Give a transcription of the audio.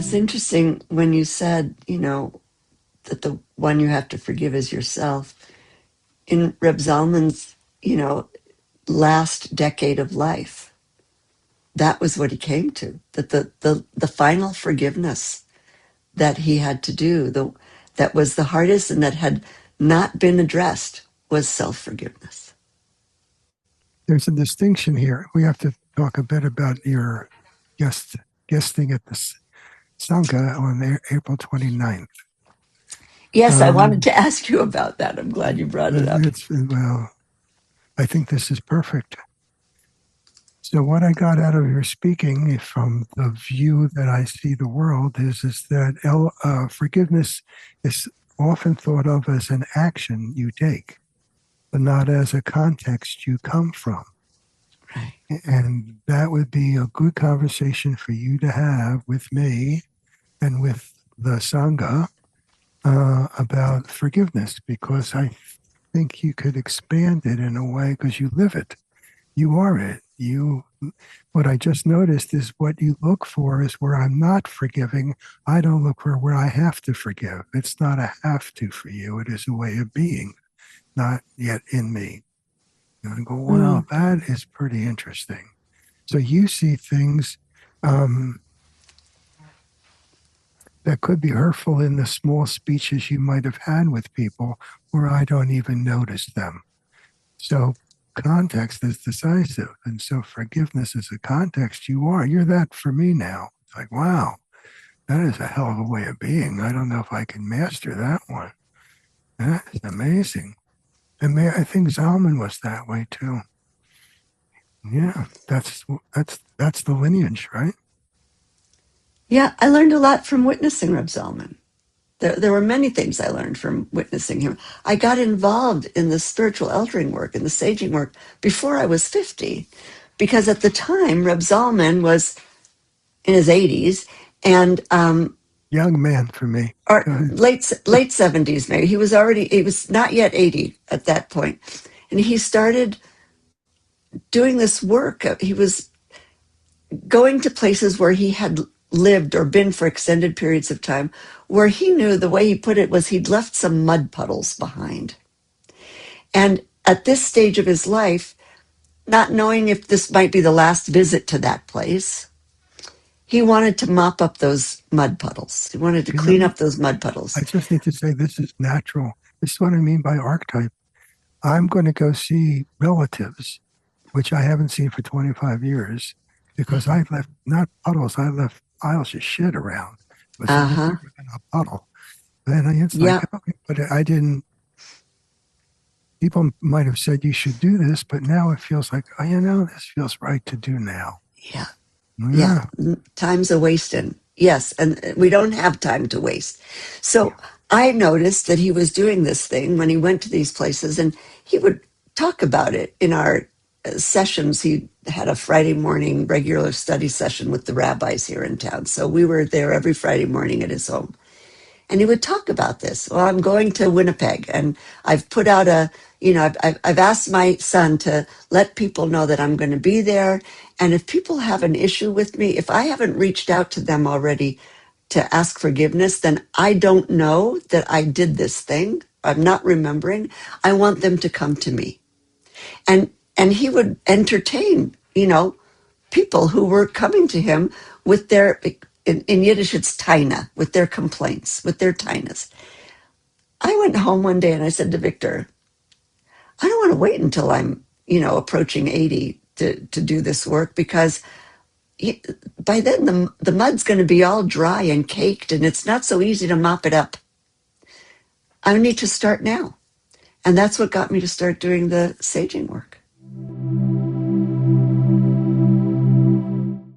it's interesting when you said, that the one you have to forgive is yourself. In Reb Zalman's, last decade of life, that was what he came to. That the final forgiveness that he had to do, that was the hardest and that had not been addressed, was self-forgiveness. There's a distinction here. We have to talk a bit about your guesting at the Sangha on April 29th. Yes, I wanted to ask you about that. I'm glad you brought it up. Well, I think this is perfect. So what I got out of your speaking from the view that I see the world is that forgiveness is often thought of as an action you take, but not as a context you come from. Right. And that would be a good conversation for you to have with me and with the Sangha about forgiveness, because I think you could expand it in a way because you live it. You are it. What I just noticed is what you look for is where I'm not forgiving. I don't look for where I have to forgive. It's not a have to for you. It is a way of being, not yet in me. And I go, wow, that is pretty interesting. So you see things that could be hurtful in the small speeches you might have had with people where I don't even notice them. So context is decisive. And so forgiveness is a context you're that for me now. It's like, wow, that is a hell of a way of being. I don't know if I can master that one. That is amazing. And I think Zalman was that way too. Yeah, that's the lineage, right? Yeah, I learned a lot from witnessing Reb Zalman. There were many things I learned from witnessing him. I got involved in the spiritual eldering work and the saging work before I was 50, because at the time, Reb Zalman was in his 80s and young man for me. or late 70s maybe. He was not yet 80 at that point. And he started doing this work. He was going to places where he had lived or been for extended periods of time, where he knew, the way he put it was, he'd left some mud puddles behind. And at this stage of his life, not knowing if this might be the last visit to that place, he wanted to mop up those mud puddles. He wanted to clean up those mud puddles. I just need to say this is natural. This is what I mean by archetype. I'm going to go see relatives, which I haven't seen for 25 years, because I left, not puddles, I left piles of shit around. It was bigger than a puddle. Then it's like, okay, but I didn't. People might have said you should do this, but now it feels like, this feels right to do now. Yeah. Time's a wasting. Yes. And we don't have time to waste. So I noticed that he was doing this thing when he went to these places, and he would talk about it in our sessions. He had a Friday morning regular study session with the rabbis here in town. So we were there every Friday morning at his home. And he would talk about this. Well, I'm going to Winnipeg, and I've put out I've asked my son to let people know that I'm going to be there. And if people have an issue with me, if I haven't reached out to them already to ask forgiveness, then I don't know that I did this thing. I'm not remembering. I want them to come to me. And he would entertain, people who were coming to him with their, in Yiddish, it's taina, with their complaints, with their tainas. I went home one day and I said to Victor, I don't want to wait until I'm, approaching 80 to do this work, because by then the mud's going to be all dry and caked, and it's not so easy to mop it up. I need to start now. And that's what got me to start doing the saging work.